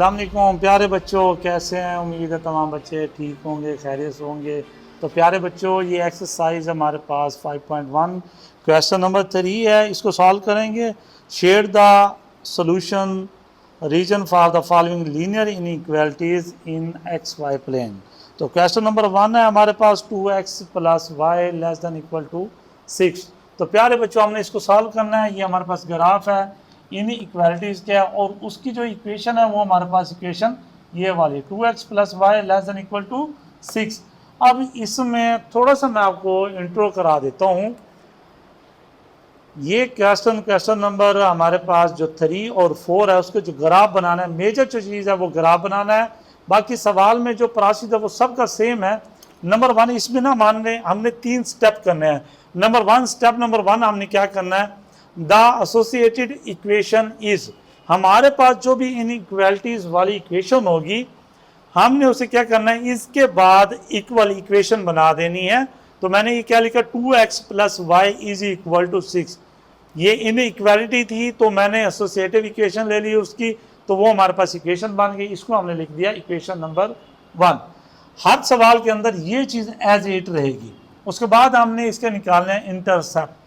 अस्सलाम वालेकुम प्यारे बच्चों, कैसे हैं? उम्मीद है तमाम बच्चे ठीक होंगे, खैरियत से होंगे। तो प्यारे बच्चों, ये एक्सरसाइज हमारे पास 5.1 क्वेश्चन नंबर 3 है। इसको सॉल्व करेंगे। Share the solution region for the following linear inequalities in x y plane. तो क्वेश्चन नंबर 1 है हमारे पास 2x plus y less than equal to 6। तो प्यारे बच्चों, हमने इसको सॉल्व करना है। ये हमारे पास ग्राफ है इन इक्वालिटीज़ के, और उसकी जो इक्वेशन है वो हमारे पास इक्वेशन ये वाली 2x plus y less than equal to 6। अब इसमें थोड़ा सा मैं आपको इंट्रो करा देता हूँ। ये क्वेश्चन नंबर हमारे पास जो 3 और 4 है उसके जो ग्राफ बनाना है, मेजर जो चीज़ है वो ग्राफ बनाना है। बाकी सवाल में जो प्रोसीजर है वो सबका सेम है। नंबर 1 इसमें ना मान लें हमने 3 स्टेप करने हैं। स्टेप नंबर 1 हमने क्या करना है, द एसोसिएटेड इक्वेशन इज, हमारे पास जो भी इनइक्वालिटीज वाली इक्वेशन होगी हमने उसे क्या करना है, इसके बाद इक्वल इक्वेशन बना देनी है। तो मैंने ये क्या लिखा, 2x plus y is equal to 6। ये इनइक्वालिटी थी तो मैंने एसोसिएटिव इक्वेशन ले ली उसकी, तो वो हमारे पास इक्वेशन बन गई। इसको हमने लिख दिया इक्वेशन नंबर 1। हर सवाल के अंदर ये चीज़ एज इट रहेगी। उसके बाद हमने इसके निकालना है इंटरसेप्ट।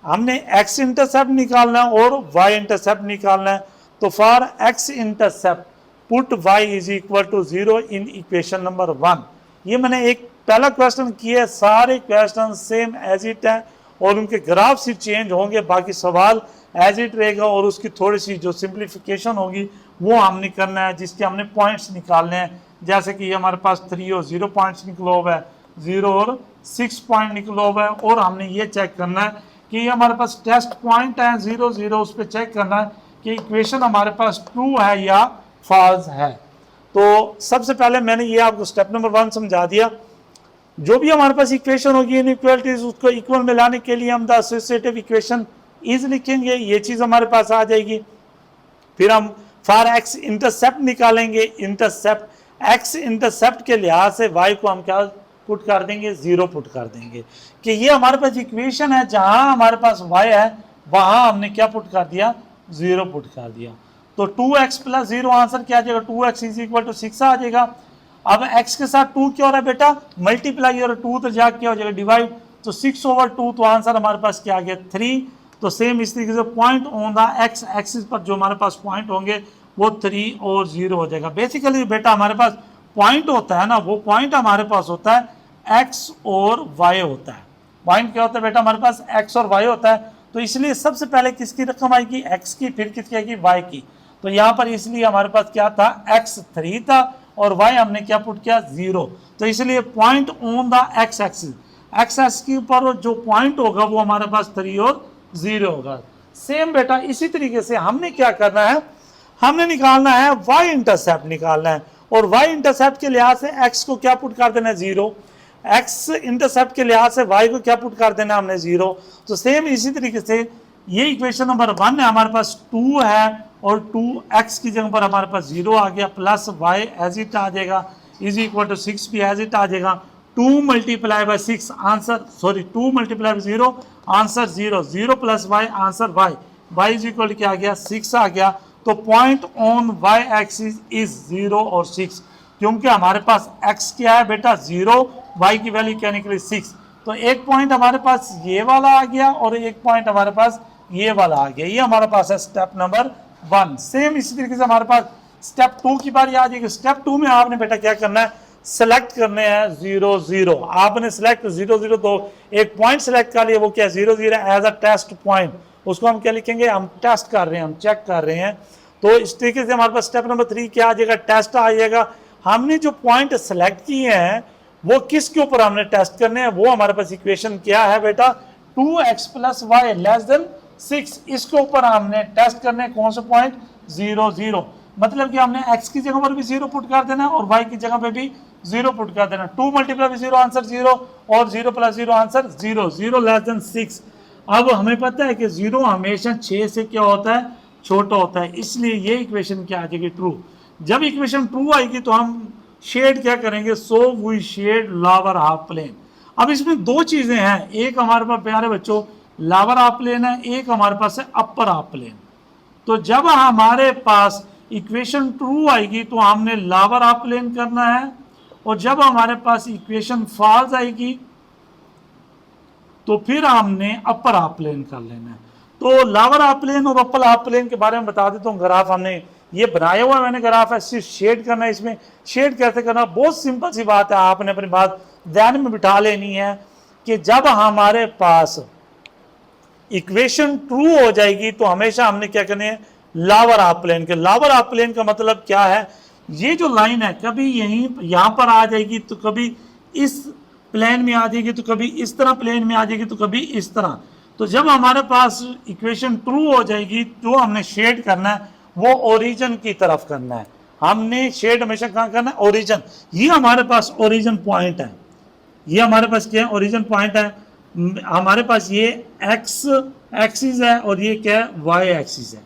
हमने x इंटरसेप्ट निकालना है और y इंटरसेप्ट निकालना है। तो for x intercept put y is equal to 0 in equation number 1। ये मैंने एक पहला क्वेश्चन किया है, सारे क्वेश्चन सेम एज इट है और उनके ग्राफ सिर्फ चेंज होंगे, बाकी सवाल एज इट रहेगा। और उसकी थोड़ी सी जो सिंप्लीफिकेशन होगी वो हमने करना है, जिसके हमने पॉइंट्स निकालने हैं। जैसे कि ये हमारे पास 3 और 0 पॉइंट्स निकलो हुआ है, 0 और 6 पॉइंट निकलो हुआ है। और हमने ये चेक करना है कि ये हमारे पास टेस्ट पॉइंट है 0 0, उस पर चेक करना है कि इक्वेशन हमारे पास ट्रू है या फॉल्स है। तो सबसे पहले मैंने ये आपको स्टेप नंबर 1 समझा दिया। जो भी हमारे पास इक्वेशन होगी इनइक्वालिटीज, उसको इक्वल में लाने के लिए हम द एसोसिएटिव इक्वेशन इज लिखेंगे, ये चीज़ हमारे पास आ जाएगी। फिर हम फॉर एक्स इंटरसेप्ट निकालेंगे। इंटरसेप्ट एक्स इंटरसेप्ट के लिहाज से वाई को हम क्या पुट कर देंगे, 0 पुट कर देंगे कि ये हमारे पास इक्वेशन है, जहां हमारे पास y है वहां हमने क्या पुट कर दिया, 0 पुट कर दिया। तो 2x प्लस 0 आंसर क्या आ जाएगा, 2x इज इक्वल टू 6 आ जाएगा। अब x के साथ 2 क्या हो रहा है बेटा, मल्टीप्लाई, और 2 तो जा क्या हो जाएगा, डिवाइड। तो 6/2, तो आंसर हमारे पास क्या आ गया, 3। तो सेम इस तरीके से point on the x axis पर जो हमारे पास पॉइंट होंगे वो 3 और 0 हो जाएगा। बेसिकली बेटा हमारे पास पॉइंट होता है ना, वो पॉइंट हमारे पास होता है x और y होता है। पॉइंट क्या होता है बेटा, हमारे पास x और y होता है। तो इसलिए सबसे पहले किसकी रकम आएगी, x की, फिर किसकी आएगी, y की। तो यहाँ पर इसलिए हमारे पास क्या था, x 3 था और y हमने क्या पुट किया, 0। तो इसलिए point on the x axis, x axis के ऊपर जो पॉइंट होगा वो हमारे पास 3 और 0 होगा। सेम बेटा इसी तरीके से हमने क्या करना है, हमने निकालना है y इंटरसेप्ट निकालना है। और y इंटरसेप्ट के लिहाज से x को क्या पुट कर देना है, 0। x इंटरसेप्ट के लिहाज से y को क्या पुट कर देना हमने, 0। तो सेम इसी तरीके से ये इक्वेशन नंबर 1 है, हमारे पास 2 है और 2x की जगह पर हमारे पास 0 आ गया, प्लस y एज इट आ जाएगा, इज इक्वल टू 6 भी एज इट आ जाएगा। 2 multiply by 6 answer, sorry 2 multiply by 0 answer 0, 0 plus y answer y is equal क्या आ गया, 6 आ गया। तो point on y axis is 0 और 6, क्योंकि हमारे पास x क्या है बेटा, 0, y की वैल्यू क्या निकली, 6। तो एक पॉइंट हमारे पास ये वाला आ गया और एक पॉइंट हमारे पास ये वाला आ गया। ये हमारे पास है स्टेप नंबर 1। सेम इसी तरीके से हमारे पास स्टेप 2 की बारी आ जाएगी। स्टेप 2 में आपने बेटा क्या करना है, सेलेक्ट करने हैं 0 0। आपने सेलेक्ट 0 0, तो एक पॉइंट सेलेक्ट कर लिया, वो क्या, 0 0 एज अ टेस्ट पॉइंट। उसको हम क्या लिखेंगे, हम टेस्ट कर रहे हैं, हम चेक कर रहे हैं। तो इस तरीके से हमारे पास स्टेप नंबर 3 क्या आ जाएगा, टेस्ट आ जाएगा। हमने जो पॉइंट सेलेक्ट किए हैं वो किसके ऊपर हमने टेस्ट करने हैं, वो हमारे पास इक्वेशन क्या है बेटा, 2x plus y less then 6। इसके ऊपर हमने टेस्ट करने कौन से पॉइंट, 0 0। मतलब कि हमने x की जगह पर भी 0 पुट कर देना और y की जगह पे भी 0 पुट कर देना। 2 मल्टीप्लाई बाय 0 आंसर 0 और 0 प्लस 0 आंसर 0, 0 लेस देन 6। अब हमें पता है कि 0 हमेशा 6 से क्या होता है, छोटा होता है, इसलिए ये इक्वेशन क्या आ जाएगी, ट्रू। जब इक्वेशन ट्रू आएगी तो हम शेड क्या करेंगे, so we shade lower half plane. अब इसमें दो चीजें हैं, एक हमारे पास प्यारे बच्चों लोअर हाफ प्लेन है, एक हमारे पास है अपर हाफ प्लेन। तो जब हमारे पास इक्वेशन ट्रू आएगी तो हमने लोअर हाफ प्लेन करना है, और जब हमारे पास इक्वेशन फॉल्स आएगी तो फिर हमने अपर हाफ प्लेन कर लेना है। तो लोअर हाफ प्लेन और अपर हाफ प्लेन के बारे में बता देता हूँ। ग्राफ हमने ये बनाया हुआ है, मैंने ग्राफ है, सिर्फ शेड करना है। इसमें शेड कैसे करना, बहुत सिंपल सी बात है, आपने अपनी बात ध्यान में बिठा लेनी है कि जब हमारे पास इक्वेशन ट्रू हो जाएगी तो हमेशा हमने क्या करनी है, लोअर हाफ प्लेन के। लोअर हाफ प्लेन का मतलब क्या है, ये जो लाइन है कभी यहीं यहां पर आ जाएगी तो कभी इस प्लेन में आ जाएगी, तो कभी इस तरह प्लेन में आ जाएगी, तो कभी इस तरह। तो जब हमारे पास इक्वेशन ट्रू हो जाएगी जो हमने शेड करना है वो ओरिजिन की तरफ करना है। हमने शेड हमेशा कहाँ करना है, ओरिजिन। ये हमारे पास ओरिजिन पॉइंट है, ये हमारे पास क्या है, ओरिजिन पॉइंट है। हमारे पास ये एक्स एक्सिस है और ये क्या है, वाई एक्सिस है।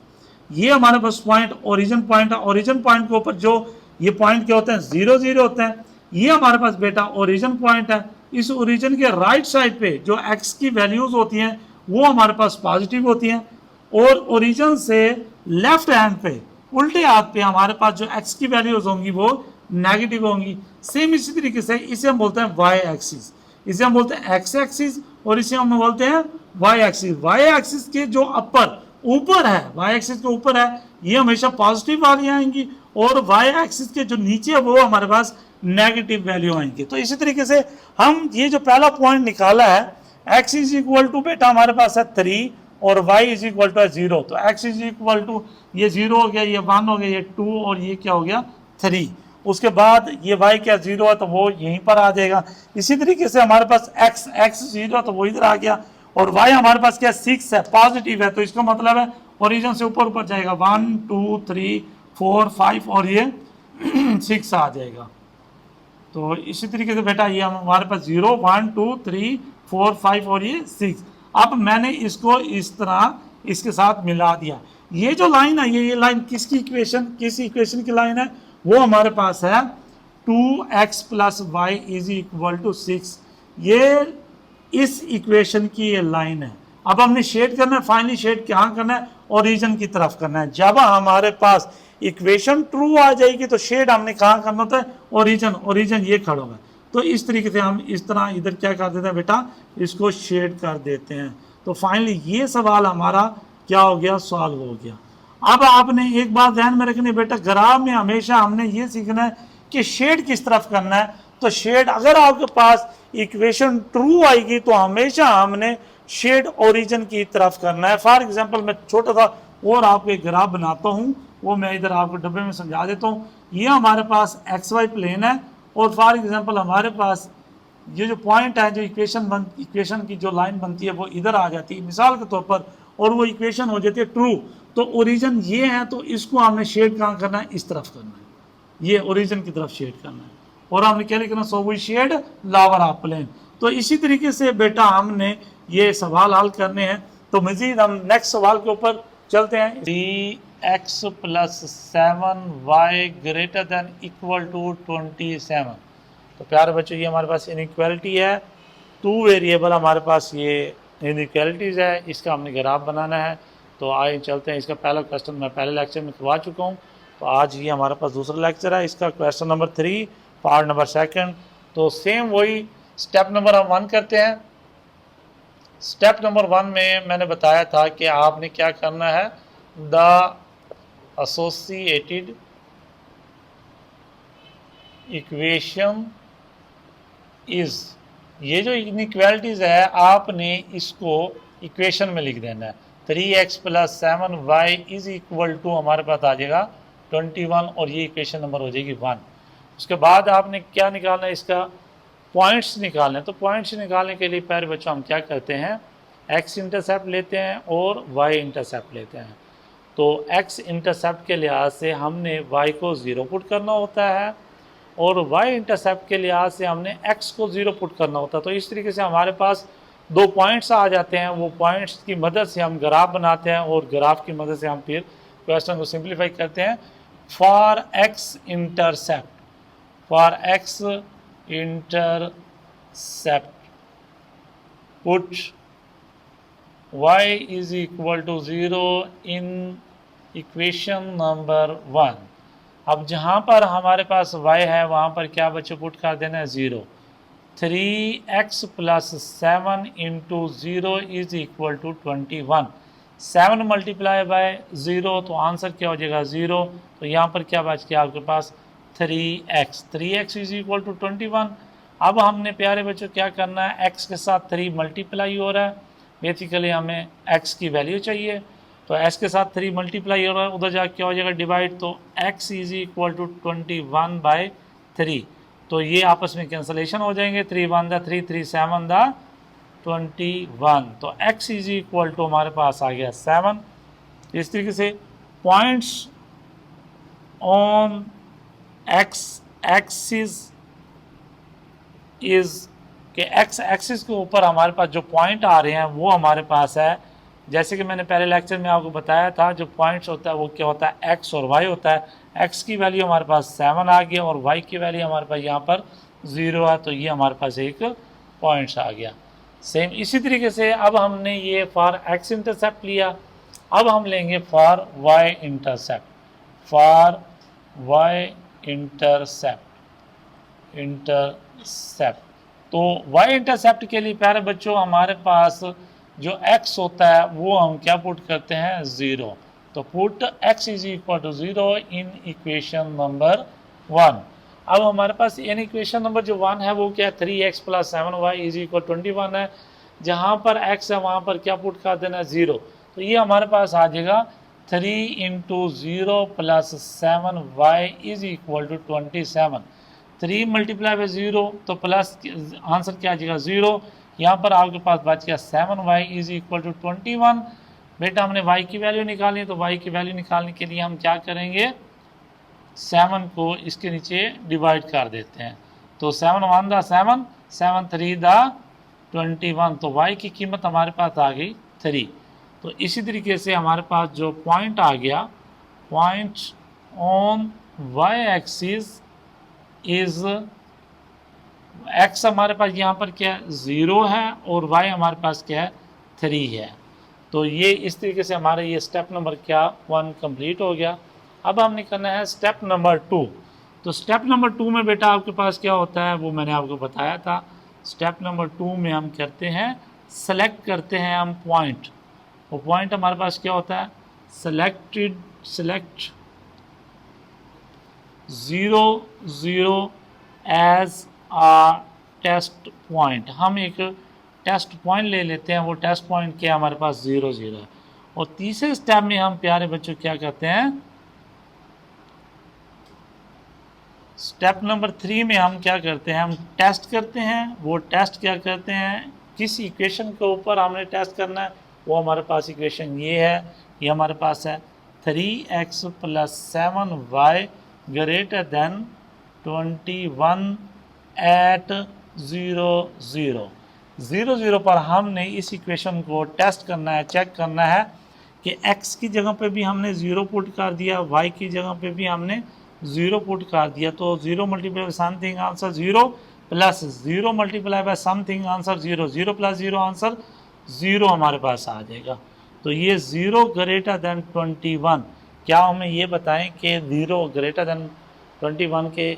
ये हमारे पास पॉइंट ओरिजिन पॉइंट है। ओरिजिन पॉइंट के ऊपर जो ये पॉइंट क्या होते हैं, 0 0 होते हैं। ये हमारे पास बेटा ओरिजिन पॉइंट है। इस ओरिजिन के राइट साइड पे जो एक्स की वैल्यूज होती हैं वो हमारे पास पॉजिटिव होती हैं, और ओरिजिन से लेफ्ट हैंड पे उल्टे हाथ पे हमारे पास जो एक्स की वैल्यूज होंगी वो नेगेटिव होंगी। सेम इसी तरीके से इसे हम बोलते हैं वाई एक्सिस, इसे हम बोलते हैं एक्स एक्सिस, और इसे हम बोलते हैं वाई एक्सिस। वाई एक्सिस के जो अपर ऊपर है, वाई एक्सिस के ऊपर है, ये हमेशा पॉजिटिव वाली आएंगी, और वाई एक्सिस के जो नीचे है वो हमारे पास नेगेटिव वैल्यू आएंगी। तो इसी तरीके से हम ये जो पहला पॉइंट निकाला है, x इज इक्वल टू बेटा हमारे पास है 3 और y इज इक्वल टू है 0। तो x इज इक्वल टू ये 0 हो गया, ये 1 हो गया, ये 2 और ये क्या हो गया 3। उसके बाद ये y क्या 0 है तो वो यहीं पर आ जाएगा। इसी तरीके से हमारे पास x 0 तो वो इधर आ गया, और y हमारे पास क्या 6 है, पॉजिटिव है। तो इसका मतलब है ओरिजिन से ऊपर ऊपर जाएगा, 1 2 3 4 5 और ये 6 आ जाएगा। तो इसी तरीके से बेटा ये हमारे पास 0 1 2 3 4 5 और ये 6। अब मैंने इसको इस तरह इसके साथ मिला दिया। ये जो लाइन है, ये लाइन किसकी इक्वेशन, किस इक्वेशन की लाइन है, वो हमारे पास है 2x plus y is equal to 6। ये इस इक्वेशन की ये लाइन है। अब हमने शेड करना है, फाइनली शेड कहाँ करना है, ओरिजिन की तरफ करना है। जब हमारे पास इक्वेशन ट्रू आ जाएगी तो शेड हमने कहाँ करना होता है, ओरिजिन। ओरिजिन ये खड़ा होगा। तो इस तरीके से हम इस तरह इधर क्या कर देते हैं बेटा, इसको शेड कर देते हैं। तो फाइनली ये सवाल हमारा क्या हो गया, सॉल्व हो गया। अब आपने एक बात ध्यान में रखनी बेटा, ग्राफ में हमेशा हमने ये सीखना है कि शेड किस तरफ करना है। तो शेड अगर आपके पास इक्वेशन ट्रू आएगी तो हमेशा हमने शेड ओरिजिन की तरफ करना है। फॉर एग्जांपल मैं छोटा सा और आपको एक ग्राफ बनाता हूँ, वो मैं इधर आपको डब्बे में समझा देता हूँ। ये हमारे पास एक्स वाई प्लेन है, और फॉर एग्जांपल हमारे पास ये जो पॉइंट है, जो इक्वेशन की जो लाइन बनती है वो इधर आ जाती है मिसाल के तौर पर, और वो इक्वेशन हो जाती है ट्रू। तो ओरिजिन ये है, तो इसको हमने शेड कहाँ करना है, इस तरफ करना है, ये ओरिजिन की तरफ शेड करना है। और हमने क्या लिखना, so we shade lower half plane. तो इसी तरीके से बेटा हमने ये सवाल हल करने हैं। तो मजीद हम नेक्स्ट सवाल के ऊपर चलते हैं। 3x plus 7y greater than equal to 27। तो प्यारे बच्चों ये हमारे पास इनइक्वालिटी है, 2 वेरिएबल हमारे पास ये इनइक्वालिटीज़ है, इसका हमने ग्राफ बनाना है। तो आइए चलते हैं। इसका पहला क्वेश्चन मैं पहले लेक्चर में करवा चुका हूँ, तो आज ये हमारे पास दूसरा लेक्चर है। इसका क्वेश्चन नंबर 3 पार्ट नंबर 2। तो सेम वही स्टेप नंबर हम 1 करते हैं। स्टेप नंबर 1 में मैंने बताया था कि आपने क्या करना है, द एसोसिएटेड इक्वेशन इज, ये जो इनइक्वालिटीज़ है आपने इसको इक्वेशन में लिख देना है। 3x plus 7y is equal to हमारे पास आ जाएगा 21, और ये इक्वेशन नंबर हो जाएगी 1। उसके बाद आपने क्या निकालना है, इसका पॉइंट्स निकालने हैं। तो पॉइंट्स निकालने के लिए पहले बच्चों हम क्या करते हैं, x इंटरसेप्ट लेते हैं और y इंटरसेप्ट लेते हैं। तो x इंटरसेप्ट के लिहाज से हमने y को 0 पुट करना होता है, और y इंटरसेप्ट के लिहाज से हमने x को 0 पुट करना होता है। तो इस तरीके से हमारे पास 2 पॉइंट्स आ जाते हैं। वो पॉइंट्स की मदद से हम ग्राफ बनाते हैं, और ग्राफ की मदद से हम फिर क्वेश्चन को सिंप्लीफाई करते हैं। For x intercept, for x intercept put y is equal to 0 in equation number 1। अब जहाँ पर हमारे पास y है वहाँ पर क्या बच्चों पुट कर देना है 0। 3x plus 7 into 0 is equal to 21। 7 multiply by 0 तो आंसर क्या हो जाएगा 0। तो यहाँ पर क्या बच गया आपके पास 3x इज इक्वल टू 21। अब हमने प्यारे बच्चों क्या करना है, x के साथ 3 मल्टीप्लाई हो रहा है, बेसिकली हमें x की वैल्यू चाहिए। तो x के साथ 3 मल्टीप्लाई हो रहा है, उधर जाके क्या हो जाएगा डिवाइड, तो x इज इक्वल टू 21/3। तो ये आपस में कैंसलेशन हो जाएंगे, 3 1 दा 3 3 7 दा 21। तो x इज इक्वल टू हमारे पास आ गया 7। इस तरीके से points on x axis is के x एक्सिस के ऊपर हमारे पास जो पॉइंट आ रहे हैं वो हमारे पास है, जैसे कि मैंने पहले लेक्चर में आपको बताया था, जो पॉइंट्स होता है वो क्या होता है x और y होता है। x की वैल्यू हमारे पास 7 आ गया और y की वैल्यू हमारे पास यहाँ पर 0 है, तो ये हमारे पास एक पॉइंट्स आ गया। सेम इसी तरीके से अब हमने ये फॉर x इंटरसेप्ट लिया, अब हम लेंगे for y intercept. For y intercept तो y इंटरसेप्ट के लिए प्यारे बच्चों हमारे पास जो x होता है वो हम क्या पुट करते हैं 0। तो put x is equal to 0 in equation number 1। अब हमारे पास इन इक्वेशन नंबर जो 1 है वो क्या है 3x plus 7y is equal 21 है। जहाँ पर x है वहाँ पर क्या पुट कर देना है 0। तो ये हमारे पास आ जाएगा 3 into 0 plus 7y is equal to 27। 3 multiply by 0 तो प्लस आंसर क्या आ जाएगा 0। यहाँ पर आपके पास बच गया 7y इज इक्वल टू 21। बेटा हमने y की वैल्यू निकालनी है, तो y की वैल्यू निकालने के लिए हम क्या करेंगे 7 को इसके नीचे डिवाइड कर देते हैं। तो 7 1 दा 7, 7 3 दा 21। तो y की कीमत हमारे पास आ गई 3। तो इसी तरीके से हमारे पास जो पॉइंट आ गया, point on y axis is x हमारे पास यहाँ पर क्या है 0 है और y हमारे पास क्या है 3 है। तो ये इस तरीके से हमारा ये स्टेप नंबर क्या 1 कंप्लीट हो गया। अब हमने करना है स्टेप नंबर 2। तो स्टेप नंबर 2 में बेटा आपके पास क्या होता है वो मैंने आपको बताया था। स्टेप नंबर 2 में हम करते हैं सेलेक्ट करते हैं हम पॉइंट। वो पॉइंट हमारे पास क्या होता है select 0 0 as a test point. हम एक टेस्ट पॉइंट ले लेते हैं, वो टेस्ट पॉइंट क्या हमारे पास 0 0 है। और तीसरे स्टेप में हम प्यारे बच्चों क्या करते हैं स्टेप नंबर 3 में हम क्या करते हैं हम टेस्ट करते हैं। वो टेस्ट क्या करते हैं किस इक्वेशन के ऊपर हमने टेस्ट करना है, वो हमारे पास इक्वेशन ये है, ये हमारे पास है 3x plus 7y greater then 21 eight 0 0 0 0 पर हमने इस इक्वेशन को टेस्ट करना है, चेक करना है कि x की जगह पे भी हमने 0 पुट कर दिया, y की जगह पे भी हमने 0 पुट कर दिया। तो 0 multiply by something answer 0 plus 0 multiply by something answer 0, 0 plus 0 answer 0 हमारे पास आ जाएगा। तो ये 0 ग्रेटर देन 21, क्या हमें ये बताएं कि 0 ग्रेटर देन 21 के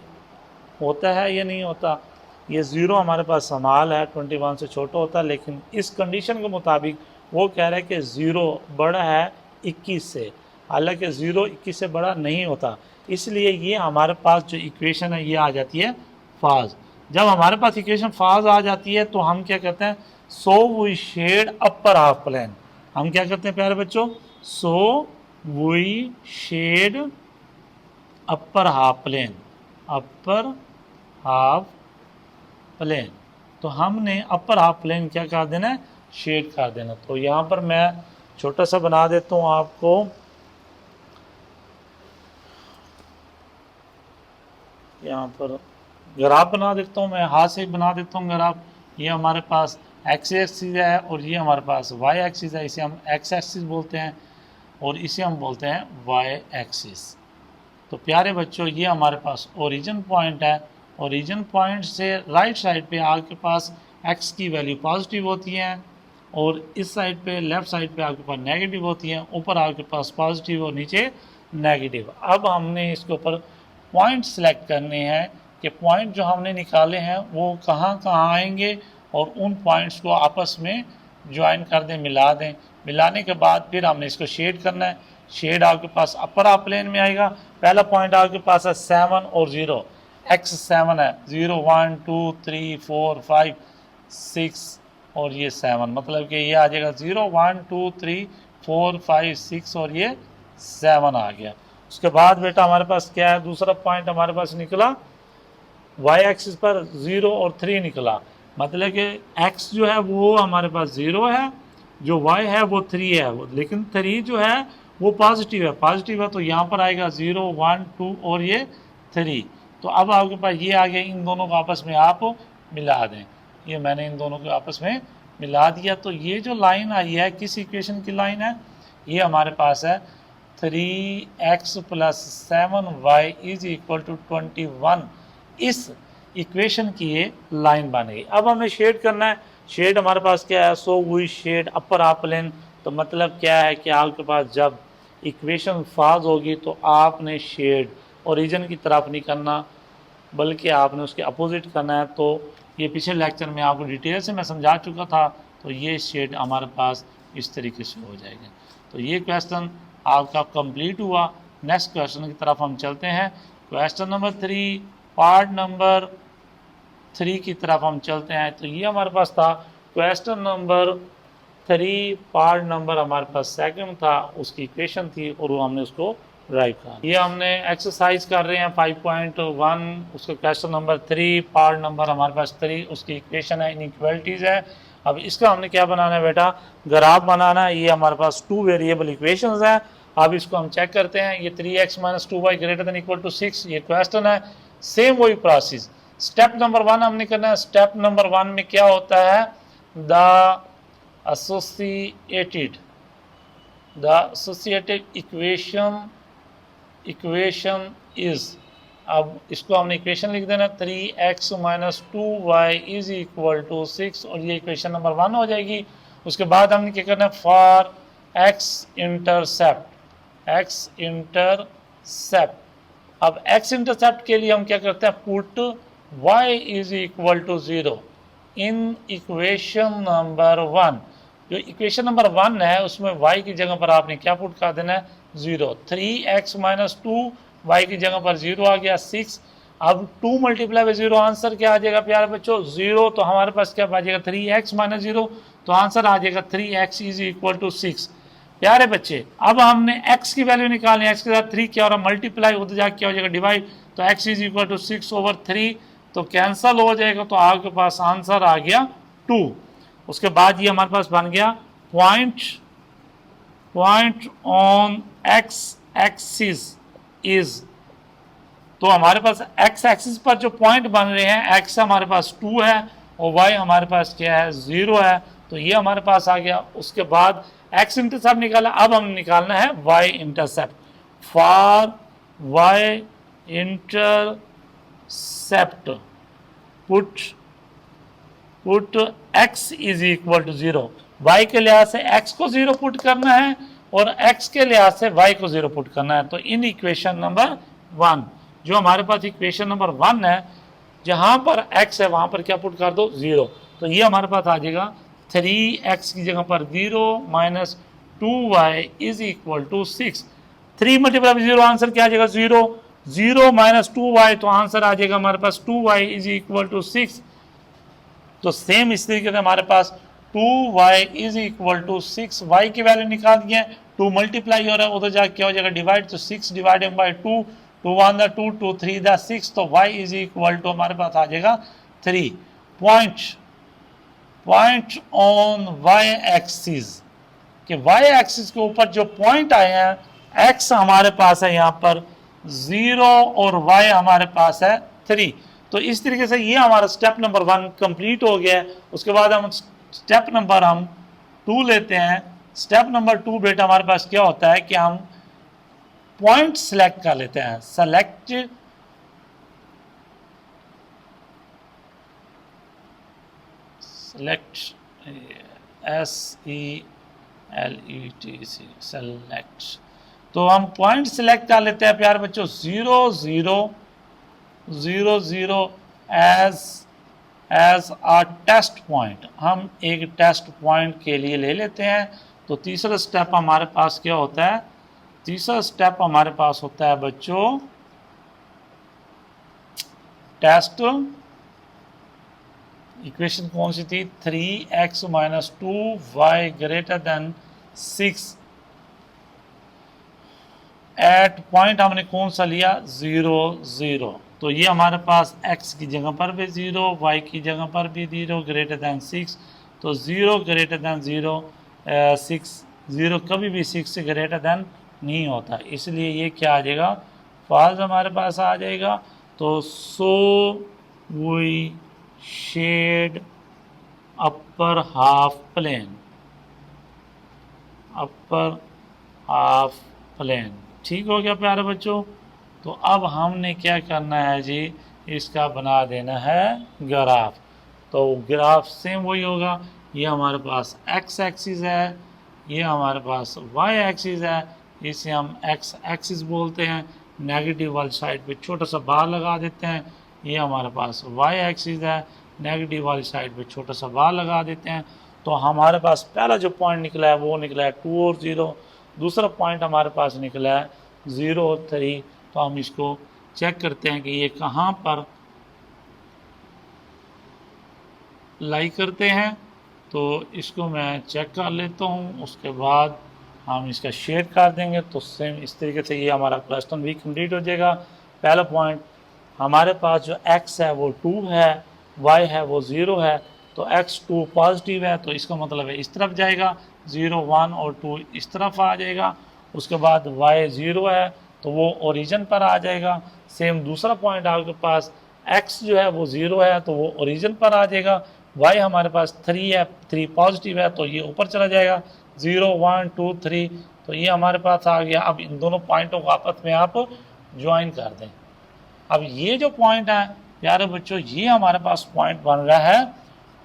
होता है या नहीं होता। ये 0 हमारे पास समाल है, 21 से छोटा होता है, लेकिन इस कंडीशन के मुताबिक वो कह रहा है कि 0 बड़ा है 21 से, हालांकि 0 21 से बड़ा नहीं होता। इसलिए ये हमारे पास जो इक्वेशन है ये आ जाती है फाज। जब हमारे पास इक्वेशन फाज आ जाती है तो हम क्या करते हैं so we shade upper half plane. हम क्या करते हैं प्यारे बच्चों so we shade upper half plane, upper half plane. तो हमने अपर हाफ प्लेन क्या कर देना है शेड कर देना। तो यहाँ पर मैं छोटा सा बना देता हूँ आपको, यहाँ पर ग्राफ बना देता हूँ, मैं हाथ से बना देता हूँ ग्राफ। ये हमारे पास एक्स एक्सिस है और ये हमारे पास वाई एक्सिस है, इसे हम एक्स एक्सिस बोलते हैं और इसे हम बोलते हैं वाई एक्सिस। तो प्यारे बच्चों ये हमारे पास ओरिजिन पॉइंट है, ओरिजिन पॉइंट से राइट साइड पे आपके पास एक्स की वैल्यू पॉजिटिव होती है और इस साइड पे लेफ़्ट साइड पे आपके पास नेगेटिव होती हैं, ऊपर आपके पास पॉजिटिव और नीचे नेगेटिव। अब हमने इसके ऊपर पॉइंट सेलेक्ट करने हैं कि पॉइंट जो हमने निकाले हैं वो कहाँ कहाँ आएंगे, और उन पॉइंट्स को आपस में ज्वाइन कर दें, मिला दें। मिलाने के बाद फिर हमने इसको शेड करना है। शेड आपके पास अपर हाफ प्लेन में आएगा। पहला पॉइंट आपके पास है 7 और 0, x7 है, 0 1 2 3 4 5 6 और ये 7, मतलब कि ये आ जाएगा 0 1 2 3 4 5 6 और ये 7 आ गया। उसके बाद बेटा हमारे पास क्या है, दूसरा पॉइंट हमारे पास निकला वाई एक्सिस पर 0 और 3 निकला, मतलब कि x जो है वो हमारे पास 0 है, जो y है वो 3 है, वो लेकिन 3 जो है वो पॉजिटिव है, तो यहाँ पर आएगा 0 1 2 और ये 3। तो अब आपके पास ये आ गया, इन दोनों को आपस में आप मिला दें। ये मैंने इन दोनों को आपस में मिला दिया। तो ये जो लाइन आई है किस इक्वेशन की लाइन है, ये हमारे पास है 3x + 7y = 21। इस इक्वेशन की ये लाइन बन गई। अब हमें शेड करना है। शेड हमारे पास क्या है, so we shade upper half plane. तो मतलब क्या है कि आपके पास जब इक्वेशन फाज होगी तो आपने शेड ओरिजिन की तरफ नहीं करना, बल्कि आपने उसके अपोजिट करना है। तो ये पिछले लेक्चर में आपको डिटेल से मैं समझा चुका था। तो ये शेड हमारे पास इस तरीके से हो जाएगा। तो ये क्वेश्चन आपका कंप्लीट हुआ। नेक्स्ट क्वेश्चन की तरफ हम चलते हैं। क्वेश्चन नंबर 3 पार्ट नंबर 3 की तरफ हम चलते हैं। तो ये हमारे पास था क्वेश्चन नंबर 3 पार्ट नंबर हमारे पास सेकंड था, उसकी इक्वेशन थी और वो हमने उसको ड्राइव करा। ये हमने एक्सरसाइज कर रहे हैं 5.1, उसका क्वेश्चन नंबर 3 पार्ट नंबर हमारे पास 3, उसकी इक्वेशन है, इनइक्वालिटीज़ है। अब इसका हमने क्या बनाना है बेटा, ग्राफ बनाना है। ये हमारे पास 2 वेरिएबल इक्वेशंस हैं। अब इसको हम चेक करते हैं। ये 3x - 2y > 6, ये क्वेश्चन है। सेम वही प्रोसेस। स्टेप नंबर 1 हमने करना है। स्टेप नंबर 1 में क्या होता है, द एसोसिएटेड इक्वेशन इज, अब इसको हमने इक्वेशन लिख देना 3x - 2y = 6 और ये इक्वेशन नंबर 1 हो जाएगी। उसके बाद हमने क्या करना है, फॉर x इंटरसेप्ट। अब x इंटरसेप्ट के लिए हम क्या करते हैं, put y = 0 in equation number 1। जो इक्वेशन नंबर 1 है उसमें y की जगह पर आपने क्या पुट कर देना है, 0। 3x - 2y की जगह पर 0 आ गया, 6। अब 2 × 0 आंसर क्या आ जाएगा प्यारे बच्चों, 0। तो हमारे पास क्या आ जाएगा, 3x - 0, तो आंसर आ जाएगा 3x = 6। प्यारे बच्चे अब हमने x की वैल्यू निकालनी है। x के साथ 3 क्या हो रहा है, मल्टीप्लाई, उधर जाके क्या हो जाएगा, डिवाइड। तो x = 6/3, तो कैंसल हो जाएगा। तो आपके पास आंसर आ गया 2। उसके बाद ये हमारे पास बन गया point on x axis is. तो हमारे पास x एक्सिस पर जो पॉइंट बन रहे हैं, x हमारे पास 2 है और y हमारे पास क्या है, 0 है। तो ये हमारे पास आ गया। उसके बाद x इंटरसेप्ट निकाला। अब हम निकालना है y intercept. For y intercept put x = 0। y के लिहाज से x को 0 पुट करना है और x के लिहाज से y को 0 पुट करना है। तो इन इक्वेशन नंबर 1, जो हमारे पास इक्वेशन नंबर 1 है, जहां पर x है वहां पर क्या पुट कर दो, 0। तो ये हमारे पास आ जाएगा 3x की जगह पर 0 - 2y = 6। 3 × 0 आंसर क्या आ जाएगा, 0। 0 - 2y, तो आंसर आ जाएगा हमारे पास 2y = 6। तो सेम इस तरीके से हमारे पास 2y = 6, y की वैल्यू निकाल दिए। 2 मल्टीप्लाई हो रहा है, उधर जाके क्या हो जाएगा, डिवाइड। तो 6 डिवाइडेड बाई 2, 2 1 द 2, 2 3 द 6, तो y = हमारे पास आ जाएगा 3। पॉइंट ऑन y एक्सिस, कि y एक्सिस के ऊपर जो पॉइंट आए हैं, x हमारे पास है यहाँ पर 0 और y हमारे पास है 3। तो इस तरीके से ये हमारा स्टेप नंबर 1 कंप्लीट हो गया है। उसके बाद हम स्टेप नंबर 2 लेते हैं। स्टेप नंबर 2 बेटा हमारे पास क्या होता है कि हम पॉइंट सेलेक्ट कर लेते हैं। Select SELECT, select. तो हम पॉइंट सिलेक्ट कर लेते हैं प्यारे बच्चों 0 0 0 0 एज आ टेस्ट पॉइंट। हम एक टेस्ट पॉइंट के लिए ले लेते हैं। तो तीसरा स्टेप हमारे पास क्या होता है? तीसरा स्टेप हमारे पास होता है बच्चों टेस्ट इक्वेशन कौन सी थी? 3x - 2y > 6 एट पॉइंट हमने कौन सा लिया? 0 0। तो ये हमारे पास x की जगह पर भी 0, y की जगह पर भी 0 > 6। तो 0 > 0 6 0 कभी भी 6 से ग्रेटर देन नहीं होता, इसलिए ये क्या आ जाएगा? फॉल्स हमारे पास आ जाएगा। तो so we shade upper half plane, upper half plane. ठीक हो गया प्यारे बच्चों। तो अब हमने क्या करना है जी? इसका बना देना है ग्राफ। तो ग्राफ सेम वही होगा। ये हमारे पास x एक्सिस है, ये हमारे पास y एक्सिस है, इसे हम x एक्सिस बोलते हैं। नेगेटिव वाली साइड पे छोटा सा बार लगा देते हैं। ये हमारे पास y एक्सिस है, नेगेटिव वाली साइड पे छोटा सा बार लगा देते हैं। तो हमारे पास पहला जो पॉइंट निकला है वो निकला है 2 और 0। दूसरा पॉइंट हमारे पास निकला है 0 और 3। तो हम इसको चेक करते हैं कि ये कहाँ पर लाई करते हैं। तो इसको मैं चेक कर लेता हूँ, उसके बाद हम इसका शेड कर देंगे। तो सेम इस तरीके से ये हमारा क्वेश्चन भी कंप्लीट हो जाएगा। पहला पॉइंट हमारे पास जो x है वो 2 है, y है वो 0 है। तो x2 पॉजिटिव है, तो इसका मतलब है इस तरफ जाएगा, 0 1 और 2 इस तरफ आ जाएगा। उसके बाद y 0 है तो वो ओरिजिन पर आ जाएगा। सेम दूसरा पॉइंट आपके पास x जो है वो 0 है तो वो ओरिजिन पर आ जाएगा। y हमारे पास 3 है, 3 पॉजिटिव है तो ये ऊपर चला जाएगा, 0 1 2 3। तो ये हमारे पास आ गया। अब इन दोनों पॉइंटों को आपस में आप ज्वाइन कर दें। अब ये जो पॉइंट है प्यारे बच्चों, ये हमारे पास पॉइंट बन रहा है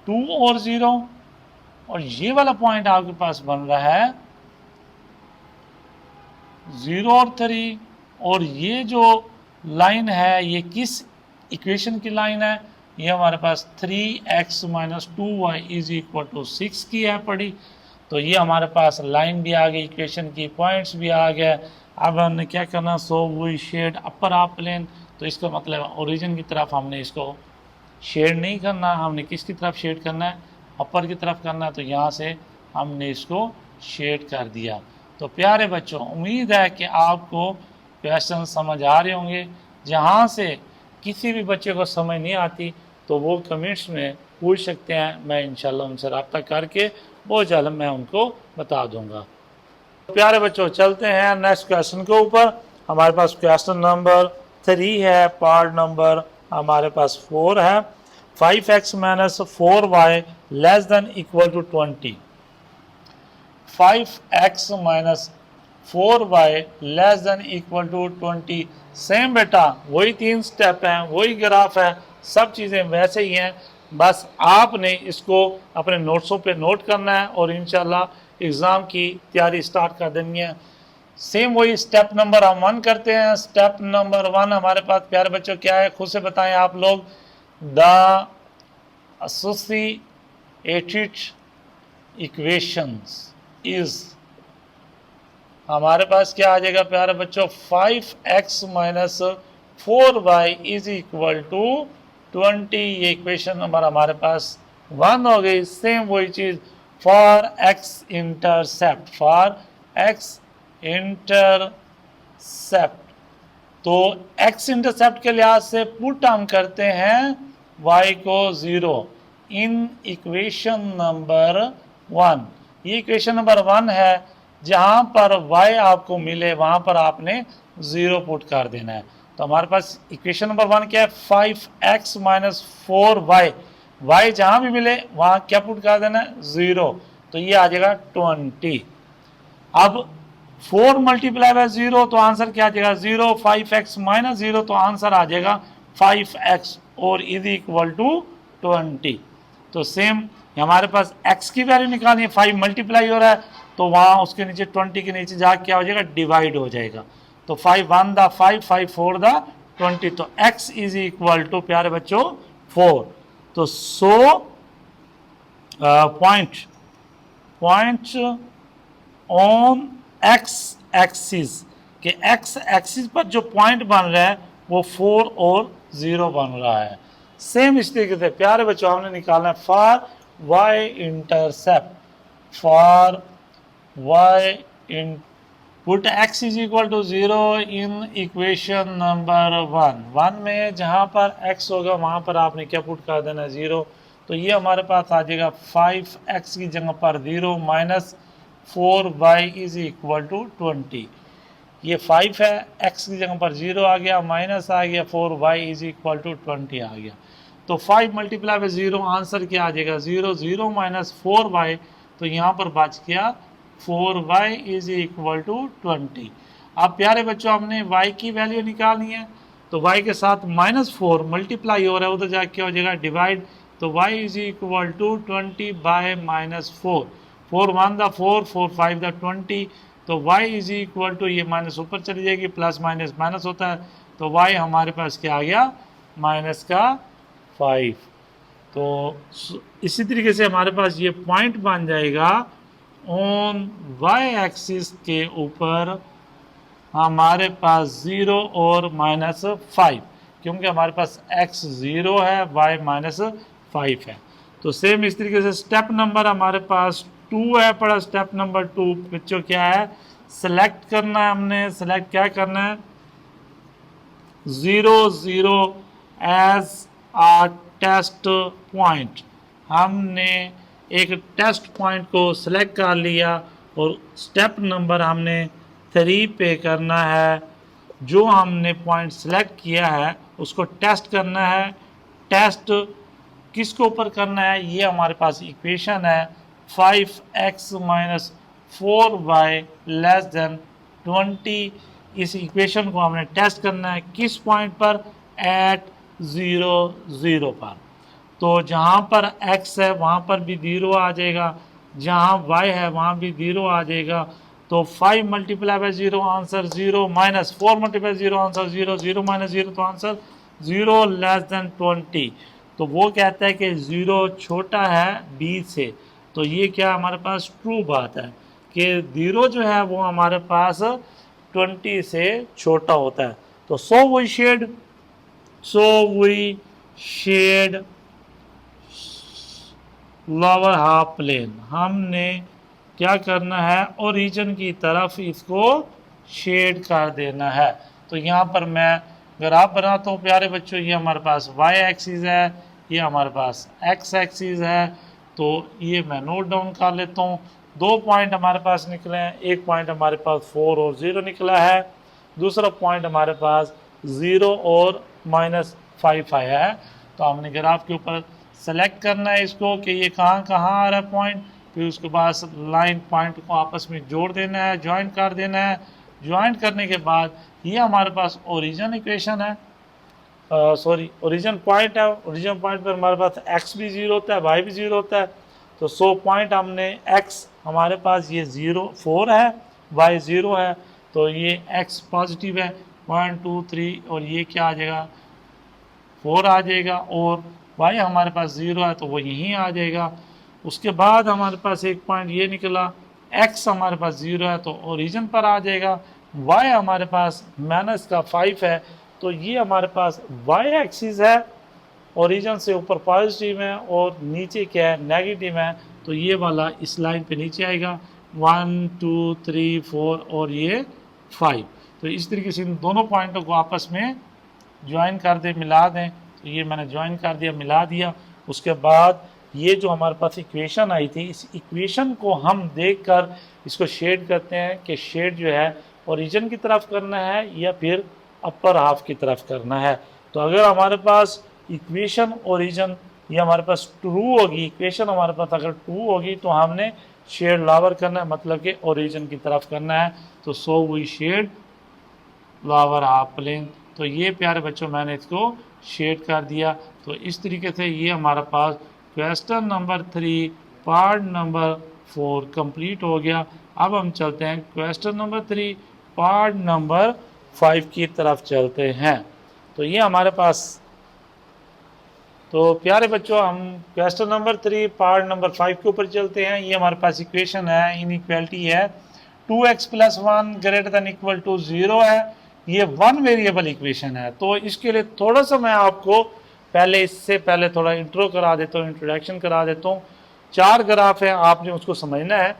2 और 0, और ये वाला पॉइंट आपके पास बन रहा है 0 और 3। और ये जो लाइन है ये किस इक्वेशन की लाइन है? ये हमारे पास 3x - 2y = 6 की है पड़ी। तो ये हमारे पास लाइन भी आ गई, इक्वेशन की पॉइंट्स भी आ गए। अब हमने क्या करना? So we shade upper half plane. तो इसका मतलब ओरिजिन की तरफ हमने इसको शेड नहीं करना, हमने किसकी तरफ शेड करना है? अपर की तरफ करना है। तो यहाँ से हमने इसको शेड कर दिया। तो प्यारे बच्चों, उम्मीद है कि आपको क्वेश्चन समझ आ रहे होंगे। जहाँ से किसी भी बच्चे को समझ नहीं आती तो वो कमेंट्स में पूछ सकते हैं, मैं इंशाल्लाह उनसे रब्ता करके बहुत जल्द मैं उनको बता दूंगा। प्यारे बच्चों, चलते हैं नेक्स्ट क्वेश्चन के ऊपर। हमारे पास क्वेश्चन नंबर 3 है, पार्ट नंबर हमारे पास 4 है। 5x - 4y ≤ 20। 5x - 4y ≤ 20। Same बेटा, वही 3 स्टेप हैं, वही ग्राफ है, सब चीज़ें वैसे ही हैं। बस आपने इसको अपने नोट्सों पे नोट करना है और इंशाल्लाह एग्ज़ाम की तैयारी स्टार्ट कर देनी है। सेम वही स्टेप नंबर हम 1 करते हैं। स्टेप नंबर 1 हमारे पास प्यारे बच्चों क्या है? खुद से बताएं आप लोग। द एसोसिएटेड इक्वेशंस इज, हमारे पास क्या आ जाएगा प्यारे बच्चों? 5x - 4y = 20। ये इक्वेशन नंबर हमारे पास 1 हो गई। सेम वही चीज़ for x intercept, for x intercept. तो x इंटरसेप्ट के लिहाज से पुट हम करते हैं y को 0 इन इक्वेशन नंबर 1। ये इक्वेशन नंबर 1 है। जहाँ पर y आपको मिले वहाँ पर आपने 0 पुट कर देना है। तो हमारे पास इक्वेशन नंबर 1 क्या है? 5x - 4y। y जहाँ भी मिले वहाँ क्या पुट कर देना है? 0। तो ये आ जाएगा 20। अब 4 मल्टीप्लाई बाय 0 तो आंसर क्या आ जाएगा? 0। 5x - 0 तो आंसर आ जाएगा 5x और इज इक्वल टू 20। तो सेम ये हमारे पास x की वैल्यू निकालनी है, 5 मल्टीप्लाई हो रहा है तो वहाँ उसके नीचे 20 के नीचे जाके क्या हो जाएगा, डिवाइड हो जाएगा। तो 5 1 द 5, 5 4 द 20, तो x इज इक्वल टू प्यारे बच्चों 4। तो पॉइंट ऑन x एक्सिस के x एक्सिस पर जो पॉइंट बन रहा है वो 4 और 0 बन रहा है। सेम इस तरीके से प्यारे बच्चों हमने निकालना है for y intercept, for y in put x is equal to 0 in equation number 1 में जहाँ पर x होगा वहाँ पर आपने क्या पुट कर देना है, 0। तो ये हमारे पास आ जाएगा 5x की जगह पर 0 minus 4y is equal to 20। ये 5 है, x की जगह पर 0 आ गया, माइनस आ गया 4y इज इक्वल टू 20 आ गया। तो 5 मल्टीप्लाई बाय 0 आंसर क्या आ जाएगा, 0 0 माइनस 4y, तो यहाँ पर बच गया 4y इज इक्वल टू 20। अब प्यारे बच्चों हमने y की वैल्यू निकालनी है, तो y के साथ -4 मल्टीप्लाई हो रहा है, उधर जाके क्या हो जाएगा, डिवाइड। तो y is equal to 20 by -4, 4 1 the 4, 4 5 the 20, तो y इज इक्वल टू, ये माइनस ऊपर चली जाएगी, प्लस माइनस माइनस होता है, तो y हमारे पास क्या आ गया, माइनस का 5। तो इसी तरीके से हमारे पास ये पॉइंट बन जाएगा ऑन y एक्सिस के ऊपर हमारे पास 0 और -5, क्योंकि हमारे पास x 0 है, y -5 है। तो सेम इस तरीके से स्टेप नंबर हमारे पास 2 है पड़ा। स्टेप नंबर 2 बच्चों क्या है, सेलेक्ट करना है, हमने सेलेक्ट क्या करना है, 0 0 एज आ टेस्ट पॉइंट। हमने एक टेस्ट पॉइंट को सिलेक्ट कर लिया और स्टेप नंबर हमने 3 पे करना है। जो हमने पॉइंट सेलेक्ट किया है उसको टेस्ट करना है। टेस्ट किसके ऊपर करना है, ये हमारे पास इक्वेशन है 5x minus 4y less than 20। इस इक्वेशन को हमने टेस्ट करना है किस पॉइंट पर, एट 0 0 पर। तो जहाँ पर x है वहाँ पर भी 0 आ जाएगा, जहाँ y है वहाँ भी 0 आ जाएगा। तो 5 multiply by 0 answer 0, minus 4 multiply 0 answer 0, 0 minus 0 तो आंसर 0 लेस देन 20। तो वो कहता है कि 0 छोटा है b से, तो ये क्या हमारे पास ट्रू बात है कि 0 जो है वो हमारे पास 20 से छोटा होता है। तो so we shade lower half plane, हमने क्या करना है, ओरिजिन की तरफ इसको शेड कर देना है। तो यहाँ पर मैं ग्राफ बनाता हूँ प्यारे बच्चों। ये हमारे पास y एक्सिस है, ये हमारे पास x एक्सिस है। तो ये मैं नोट डाउन कर लेता हूँ। 2 पॉइंट हमारे पास निकले हैं, एक पॉइंट हमारे पास 4 और 0 निकला है, दूसरा पॉइंट हमारे पास 0 और -5 आया है। तो हमने ग्राफ के ऊपर सेलेक्ट करना है इसको कि ये कहाँ कहाँ आ रहा है पॉइंट, फिर उसके बाद लाइन पॉइंट को आपस में जोड़ देना है, ज्वाइन कर देना है। ज्वाइन करने के बाद ये हमारे पास ओरिजिन इक्वेशन है, सॉरी ओरिजिन पॉइंट है। ओरिजिन पॉइंट पर हमारे पास x भी 0 होता है, y भी 0 होता है। तो सो पॉइंट हमने x हमारे पास ये 0 4 है, y 0 है, तो ये x पॉजिटिव है 1 2 3, और ये क्या आ जाएगा 4 आ जाएगा, और y हमारे पास 0 है तो वो यहीं आ जाएगा। उसके बाद हमारे पास एक पॉइंट ये निकला, x हमारे पास 0 है तो ओरिजिन पर आ जाएगा, y हमारे पास -5 है तो ये हमारे पास y एक्सिस है, ओरिजिन से ऊपर पॉजिटिव है और नीचे क्या है नेगेटिव है, तो ये वाला इस लाइन पे नीचे आएगा 1 2 3 4 और ये 5। तो इस तरीके से इन दोनों पॉइंटों को आपस में ज्वाइन कर दें, मिला दें। तो ये मैंने ज्वाइन कर दिया, मिला दिया। उसके बाद ये जो हमारे पास इक्वेशन आई थी, इस इक्वेशन को हम देखकर इसको शेड करते हैं कि शेड जो है ओरिजिन की तरफ करना है या फिर अपर हाफ की तरफ करना है। तो अगर हमारे पास इक्वेशन ओरिजिन ये हमारे पास ट्रू होगी, इक्वेशन हमारे पास अगर ट्रू होगी तो हमने शेड लावर करना है, मतलब कि ओरिजिन की तरफ करना है। तो so we shade lower half plane. तो ये प्यारे बच्चों मैंने इसको शेड कर दिया। तो इस तरीके से ये हमारे पास question number 3 part number 4 complete हो गया। अब हम चलते हैं क्वेश्चन नंबर 3 पार्ट नंबर 5 की तरफ चलते हैं। तो ये हमारे पास, तो प्यारे बच्चों हम क्वेश्चन नंबर 3 पार्ट नंबर 5 के ऊपर चलते हैं। ये हमारे पास इक्वेशन है, इनइक्वालिटी है 2x + 1 greater than equal to 0 है। ये वन वेरिएबल इक्वेशन है। तो इसके लिए थोड़ा सा मैं आपको इससे पहले थोड़ा इंट्रो करा देता हूँ, इंट्रोडक्शन करा देता हूँ। 4 ग्राफ है, आपने उसको समझना है।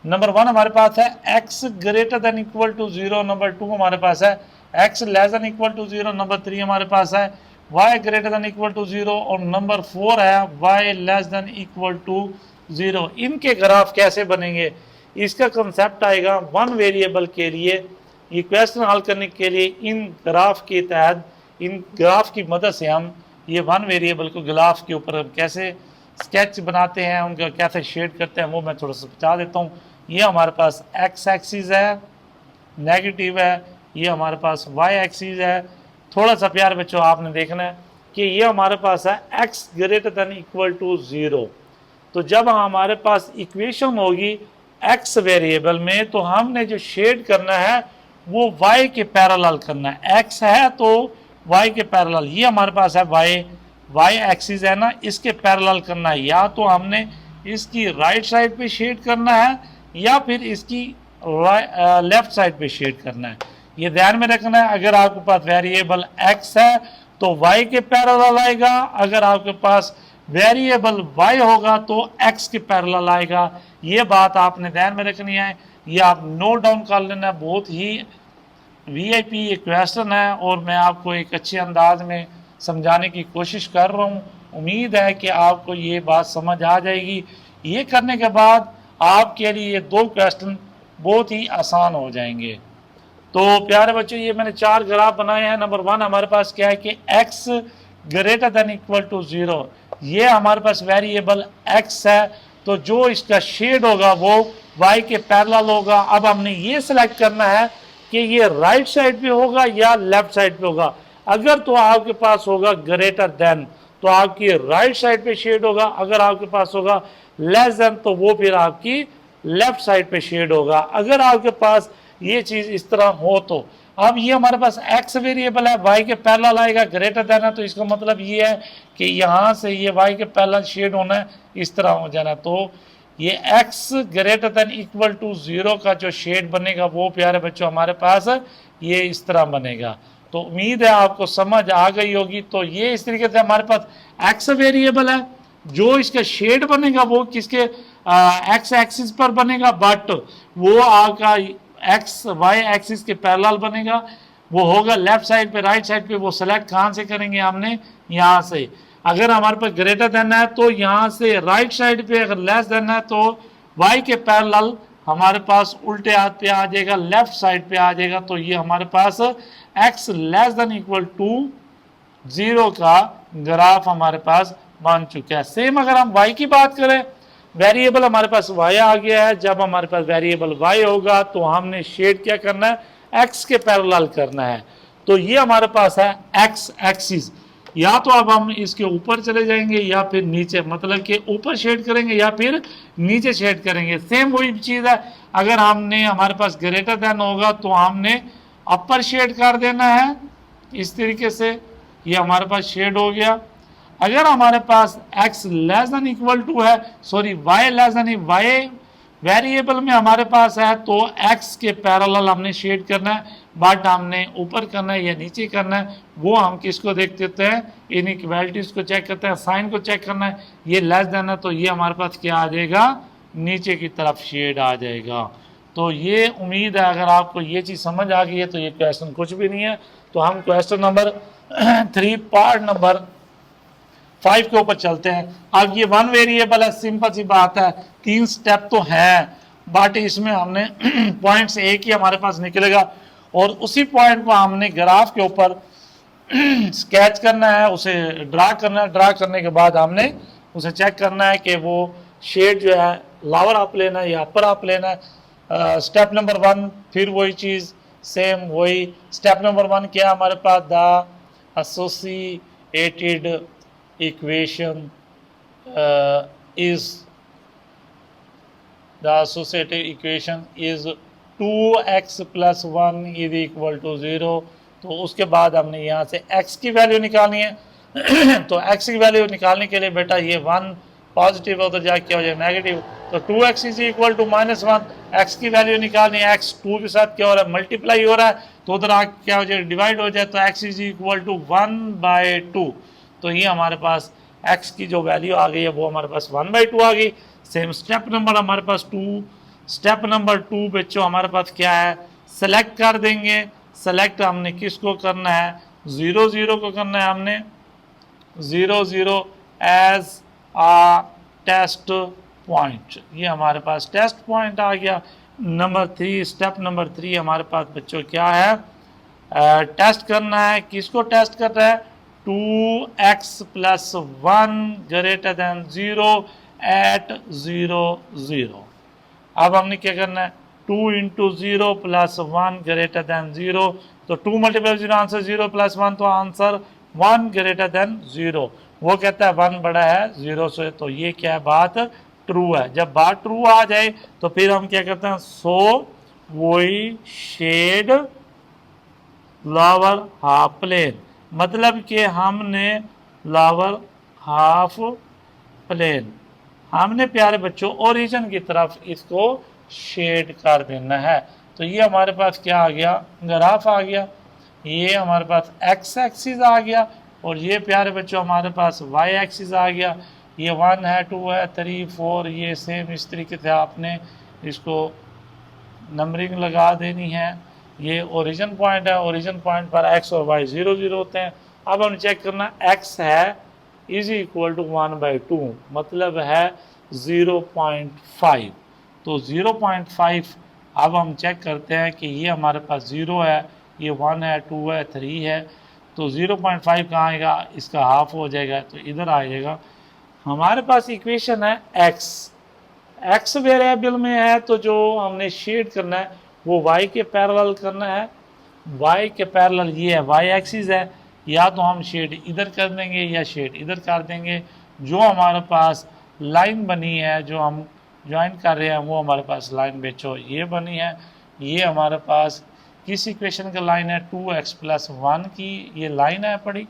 नंबर 1 हमारे पास है x greater than equal to 0, number 2 हमारे पास है x less than equal to 0, number 3 हमारे पास है y greater than equal to 0 और नंबर 4 है y less than equal to 0। इनके ग्राफ कैसे बनेंगे, इसका कंसेप्ट आएगा वन वेरिएबल के लिए। ये क्वेश्चन हल करने के लिए इन ग्राफ के तहत, इन ग्राफ की मदद से हम ये वन वेरिएबल को ग्राफ के ऊपर कैसे स्केच बनाते हैं, उनका कैसे शेड करते हैं, वो मैं थोड़ा सा बता देता हूँ। ये हमारे पास x एक्सिस है, नेगेटिव है, ये हमारे पास y एक्सिस है। थोड़ा सा प्यार बच्चों आपने देखना है कि ये हमारे पास है x greater than equal to 0। तो जब हमारे पास इक्वेशन होगी x वेरिएबल में, तो हमने जो शेड करना है वो y के पैरेलल करना है। x है तो y के पैरेलल, ये हमारे पास है y एक्सिस है ना, इसके पैरेलल करना है। या तो हमने इसकी राइट साइड पे शेड करना है या फिर इसकी लेफ्ट साइड पे शेड करना है। ये ध्यान में रखना है। अगर आपके पास वेरिएबल x है तो y के पैरेलल आएगा, अगर आपके पास वेरिएबल y होगा तो x के पैरेलल आएगा। ये बात आपने ध्यान में रखनी है, ये आप नोट डाउन कर लेना। बहुत ही वीआईपी ये क्वेश्चन है और मैं आपको एक अच्छे अंदाज में समझाने की कोशिश कर रहा हूँ। उम्मीद है कि आपको ये बात समझ आ जाएगी। ये करने के बाद आपके लिए ये 2 क्वेश्चन बहुत ही आसान हो जाएंगे। तो प्यारे बच्चों ये मैंने 4 ग्राफ बनाए हैं। नंबर 1 हमारे पास क्या है कि x greater than equal to 0, ये हमारे पास वेरिएबल x है, तो जो इसका शेड होगा वो y के पैरेलल होगा। अब हमने ये सिलेक्ट करना है कि ये राइट साइड पे होगा या लेफ्ट साइड पे होगा। अगर तो आपके पास होगा ग्रेटर देन तो आपकी राइट साइड पे शेड होगा, अगर आपके पास होगा लेस देन तो वो फिर आपकी लेफ्ट साइड पे शेड होगा। अगर आपके पास ये चीज इस तरह हो तो अब ये हमारे पास x वेरिएबल है, y के पैरेलल आएगा, ग्रेटर देन है, तो इसका मतलब ये है कि यहाँ से ये y के पैरेलल शेड होना है, इस तरह हो जाना। तो ये x greater than equal to 0 का जो शेड बनेगा वो प्यारे बच्चों हमारे पास ये इस तरह बनेगा। तो उम्मीद है आपको समझ आ गई होगी। तो ये इस तरीके से हमारे पास x वेरिएबल है, जो इसका शेड बनेगा वो किसके x एक्सिस पर बनेगा, बट वो आपका x y एक्सिस के पैरेलल बनेगा। वो होगा लेफ्ट साइड पे, राइट साइड पे वो सेलेक्ट कहाँ से करेंगे हमने, यहाँ से। अगर हमारे पास ग्रेटर देन है तो यहाँ से राइट साइड पे, अगर लेस देन है तो y के पैरेलल हमारे पास उल्टे हाथ पे आ जाएगा, लेफ्ट साइड पे आ जाएगा। तो ये हमारे पास x less than equal to 0 का ग्राफ हमारे पास बन चुका है। सेम अगर हम y की बात करें, वेरिएबल हमारे पास y आ गया है। जब हमारे पास वेरिएबल y होगा तो हमने शेड क्या करना है, x के पैरेलल करना है। तो ये हमारे पास है x एक्सिस। या तो अब हम इसके ऊपर चले जाएंगे या फिर नीचे, मतलब कि ऊपर शेड करेंगे या फिर नीचे शेड करेंगे। सेम वही चीज़ है। अगर हमने हमारे पास ग्रेटर देन होगा तो हमने अपर शेड कर देना है इस तरीके से, ये हमारे पास शेड हो गया। अगर हमारे पास x less than equal to है, sorry y less than, y variable में हमारे पास है तो x के पैरेलल हमने शेड करना है, बट हमने ऊपर करना है या नीचे करना है वो हम किसको देख देते हैं, इनइक्वालिटीज को चेक करते हैं, साइन को चेक करना है। ये लेस देन है तो ये हमारे पास क्या आ जाएगा, नीचे की तरफ शेड आ जाएगा। तो ये उम्मीद है अगर आपको ये चीज़ समझ आ गई है तो ये क्वेश्चन कुछ भी नहीं है। तो हम क्वेश्चन नंबर 3 पार्ट नंबर 5 के ऊपर चलते हैं। अब ये वन वेरिएबल है, सिंपल सी बात है, 3 स्टेप तो है, बट इसमें हमने पॉइंट से एक ही हमारे पास निकलेगा और उसी पॉइंट को हमने ग्राफ के ऊपर स्केच करना है, उसे ड्रा करना है। ड्रा करने के बाद हमने उसे चेक करना है कि वो शेड जो है लोअर अप लेना है या अपर अप लेना है। स्टेप नंबर 1 फिर वही चीज़, सेम वही। स्टेप नंबर 1 क्या हमारे पास, the associated equation is the associative equation is 2x plus 1 is equal to 0। तो उसके बाद हमने यहाँ से x की वैल्यू निकालनी है तो x की वैल्यू निकालने के लिए बेटा ये 1 पॉजिटिव हो तो जाए क्या हो जाए नेगेटिव, तो 2x is equal to -1, x की वैल्यू निकालनी है, x 2 के साथ क्या हो रहा है मल्टीप्लाई हो रहा है, तो उधर आके क्या हो जाए डिवाइड हो जाए, तो x इज इक्वल टू 1/2। तो ये हमारे पास x की जो वैल्यू आ गई है वो हमारे पास 1/2 आ गई। सेम स्टेप नंबर हमारे पास 2, स्टेप नंबर 2 बच्चों हमारे पास क्या है, सेलेक्ट कर देंगे। सेलेक्ट हमने किसको करना है, 0 0 को करना है हमने 0 0 एज आ टेस्ट पॉइंट। ये हमारे पास टेस्ट पॉइंट आ गया। नंबर 3, स्टेप नंबर 3 हमारे पास बच्चों क्या है, टेस्ट करना है। किसको टेस्ट कर रहा है, 2x plus 1 greater than 0 at 0 0। अब हमने क्या करना है, 2 into 0 plus 1 greater than 0, तो 2 multiplied 0 आंसर 0 plus 1, तो आंसर 1 greater than 0। वो कहता है 1 बड़ा है 0 से, तो ये क्या है, बात ट्रू है। जब बात ट्रू आ जाए तो फिर हम क्या करते हैं, सो वही शेड लोअर हाफ प्लेन, मतलब कि हमने लोअर हाफ प्लेन हमने प्यारे बच्चों ओरिजिन की तरफ इसको शेड कर देना है। तो ये हमारे पास क्या आ गया, ग्राफ आ गया। ये हमारे पास एक्स एक्सिस आ गया और ये प्यारे बच्चों हमारे पास वाई एक्सिस आ गया। ये 1 है, 2 है, 3, 4, ये सेम इस तरीके से आपने इसको नंबरिंग लगा देनी है। ये ओरिजिन पॉइंट है, ओरिजिन पॉइंट पर x और y 0 0 होते हैं। अब हम चेक करना, x है इज इक्वल टू 1/2, मतलब है 0.5। तो 0.5 अब हम चेक करते हैं कि ये हमारे पास 0 है, ये 1 है, 2 है, 3 है, तो 0.5 कहाँ आएगा, इसका हाफ हो जाएगा, तो इधर आ जाएगा। हमारे पास इक्वेशन है x वेरिएबल में है, तो जो हमने शेड करना है वो y के पैरेलल करना है। y के पैरेलल ये है, y एक्सिस है, या तो हम शेड इधर कर देंगे या शेड इधर कर देंगे। जो हमारे पास लाइन बनी है, जो हम ज्वाइन कर रहे हैं, वो हमारे पास लाइन बेचो ये बनी है। ये हमारे पास किस इक्वेशन का लाइन है, 2x plus 1 की ये लाइन है पड़ी।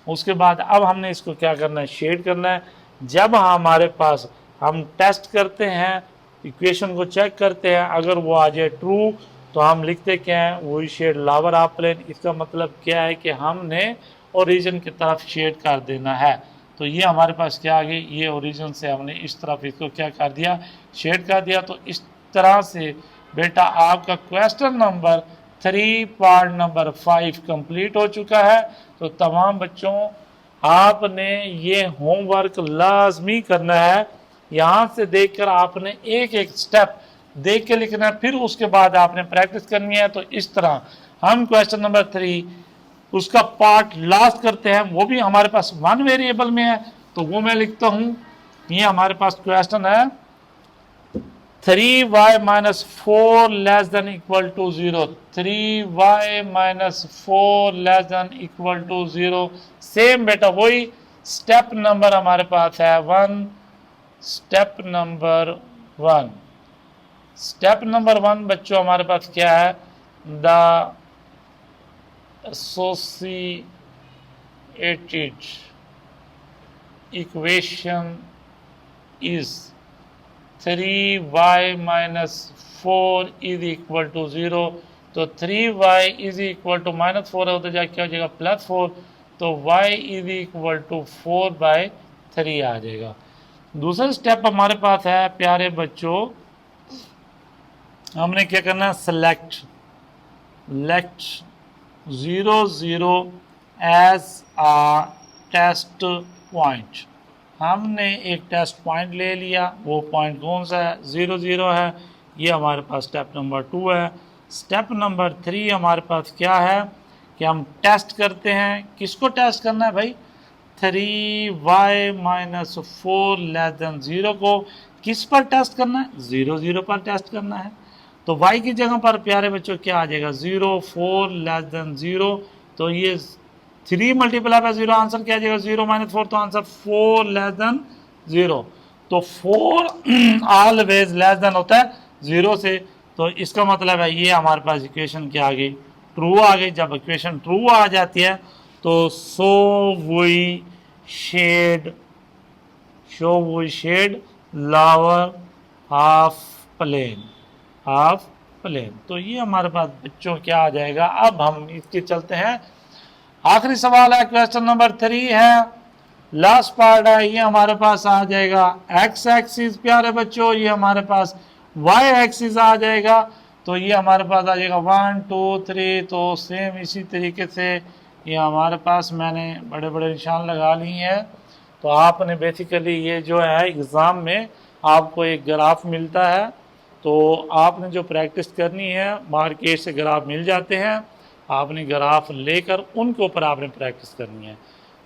उसके बाद अब हमने इसको क्या करना है, शेड करना है। जब हमारे पास हम टेस्ट करते हैं, इक्वेशन को चेक करते हैं, अगर वो आ जाए ट्रू तो हम लिखते क्या है, वही शेड लोअर हाफ प्लेन। इसका मतलब क्या है कि हमने ओरिजिन की तरफ शेड कर देना है। तो ये हमारे पास क्या आ गई, ये ओरिजिन से हमने इस तरफ इसको क्या कर दिया, शेड कर दिया। तो इस तरह से बेटा आपका question number 3 part number 5 complete हो चुका है। तो तमाम बच्चों आपने ये होमवर्क लाजमी करना है, यहाँ से देखकर आपने एक एक स्टेप देख के लिखना है, फिर उसके बाद आपने प्रैक्टिस करनी है। तो इस तरह हम क्वेश्चन नंबर 3 उसका पार्ट लास्ट करते हैं, वो भी हमारे पास 1 वेरिएबल में है। तो वो मैं लिखता हूँ, ये हमारे पास क्वेश्चन है 3y minus 4 less than equal to 0, 3y minus 4 less than equal to 0। Same बेटा वही स्टेप नंबर हमारे पास है 1, स्टेप नंबर 1। स्टेप नंबर 1 बच्चों हमारे पास क्या है, the associated equation is 3y minus 4 is equal to 0। तो 3y is equal to -4 होता जाए क्या हो जाएगा, +4, तो y is equal to 4/3 आ जाएगा। दूसरा स्टेप हमारे पास है प्यारे बच्चों, हमने क्या करना है, select 0 0 as a test point. हमने एक टेस्ट पॉइंट ले लिया, वो पॉइंट कौन सा है, 0 0 है। ये हमारे पास स्टेप नंबर 2 है। स्टेप नंबर 3 हमारे पास क्या है कि हम टेस्ट करते हैं। किसको टेस्ट करना है भाई, 3y minus 4 less than 0 को किस पर टेस्ट करना है, 0 0 पर टेस्ट करना है। तो y की जगह पर प्यारे बच्चों क्या आ जाएगा, 0 4 less than 0। तो ये 3 मल्टीप्लाई बाय 0 आंसर क्या आ जाएगा, 0 - 4, तो आंसर 4 less than 0। तो 4 ऑलवेज लेस देन होता है 0 से, तो इसका मतलब है ये हमारे पास इक्वेशन क्या आ गई, ट्रू आ गई। जब इक्वेशन ट्रू आ जाती है तो so we shade lower half plane, half plane. तो ये हमारे पास बच्चों क्या आ जाएगा। अब हम इसके चलते हैं, आखिरी सवाल है, क्वेश्चन नंबर 3 है, लास्ट पार्ट है। ये हमारे पास आ जाएगा एक्स एक्सिस प्यारे बच्चों, ये हमारे पास वाई एक्सिस आ जाएगा। तो ये हमारे पास आ जाएगा 1 2 3। तो सेम इसी तरीके से ये हमारे पास मैंने बड़े बड़े निशान लगा लिए हैं। तो आपने बेसिकली ये जो है एग्ज़ाम में आपको एक ग्राफ मिलता है, तो आपने जो प्रैक्टिस करनी है, मार्केट से ग्राफ मिल जाते हैं, आपने ग्राफ लेकर उनके ऊपर आपने प्रैक्टिस करनी है।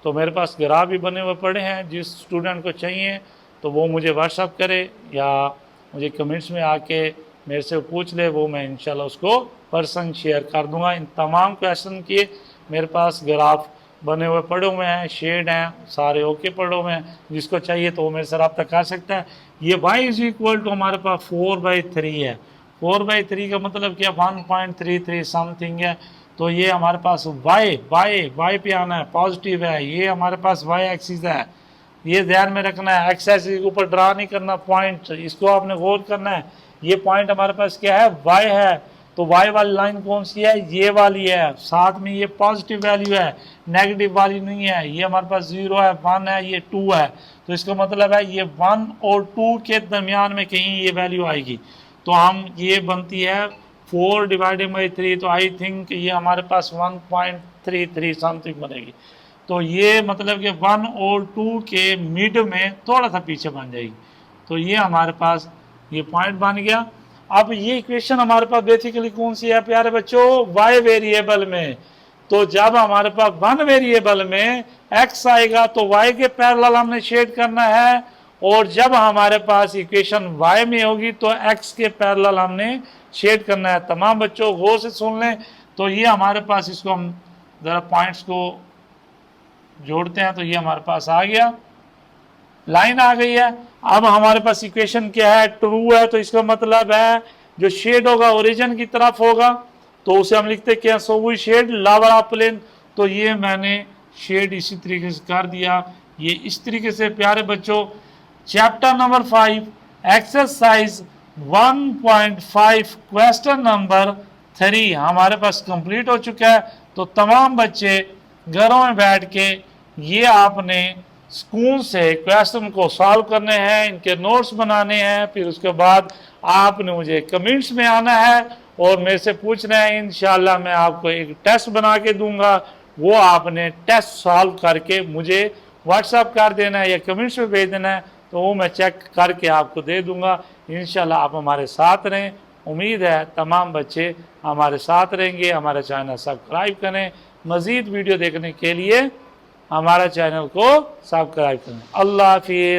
तो मेरे पास ग्राफ भी बने हुए पड़े हैं, जिस स्टूडेंट को चाहिए तो वो मुझे व्हाट्सअप करे या मुझे कमेंट्स में आके मेरे से पूछ ले, वो मैं इंशाल्लाह उसको पर्सन शेयर कर दूंगा। इन तमाम क्वेश्चन के मेरे पास ग्राफ बने हुए पड़े हुए हैं, शेड हैं, सारे ओके पड़े हुए हैं। जिसको चाहिए तो वो मेरे से रब्ता कर सकता है। ये y इज इक्वल टू हमारे पास 4/3 है। 4/3 का मतलब क्या, 1.33 समथिंग है। तो ये हमारे पास y पे आना है, पॉजिटिव है। ये हमारे पास y एक्सिस है, ये ध्यान में रखना है। एक्स एक्सिस के ऊपर ड्रा नहीं करना पॉइंट, इसको आपने गौर करना है। ये पॉइंट हमारे पास क्या है, y है। तो y वाली लाइन कौन सी है, ये वाली है। साथ में ये पॉजिटिव वैल्यू है, नेगेटिव वाली नहीं है। ये हमारे पास 0 है, 1 है, ये 2 है। तो इसका मतलब है ये 1 और 2 के दरमियान में कहीं ये वैल्यू आएगी। तो हम ये बनती है 4/3। तो आई थिंक ये हमारे पास 1.33 समथिंग बनेगी। तो ये मतलब कि 1 और 2 के मिड में थोड़ा सा पीछे बन जाएगी। तो ये हमारे पास ये पॉइंट बन गया। अब ये इक्वेशन हमारे पास बेसिकली कौन सी है प्यारे बच्चों, y वेरिएबल में। तो जब हमारे पास 1 वेरिएबल में x आएगा तो y के पैरेलल हमने शेड करना है, और जब हमारे पास इक्वेशन y में होगी तो x के पैरेलल हमने शेड करना है। तमाम बच्चों गौर से सुन लें। तो ये हमारे पास, इसको हम ज़रा पॉइंट्स को जोड़ते हैं, तो ये हमारे पास आ गया, लाइन आ गई है। अब हमारे पास इक्वेशन क्या है, ट्रू है। तो इसका मतलब है जो शेड होगा ओरिजिन की तरफ होगा, तो उसे हम लिखते क्या, so we shade lower half plane. तो ये मैंने शेड इसी तरीके से कर दिया। ये इस तरीके से प्यारे बच्चों chapter number 5 exercise 1.5 question number 3 हमारे पास कंप्लीट हो चुका है। तो तमाम बच्चे घरों में बैठ के ये आपने स्कूल से क्वेश्चन को सॉल्व करने हैं, इनके नोट्स बनाने हैं। फिर उसके बाद आपने मुझे कमेंट्स में आना है और मेरे से पूछना है। इंशाल्लाह मैं आपको एक टेस्ट बना के दूंगा, वो आपने टेस्ट सॉल्व करके मुझे व्हाट्सअप कर देना है या कमेंट्स में भेज देना है, तो वो मैं चेक करके आपको दे दूंगा। इंशाल्लाह आप हमारे साथ रहें। उम्मीद है तमाम बच्चे हमारे साथ रहेंगे। हमारा चैनल सब्सक्राइब करें। मज़ीद वीडियो देखने के लिए हमारा चैनल को सब्सक्राइब करें। अल्लाह हाफिज़।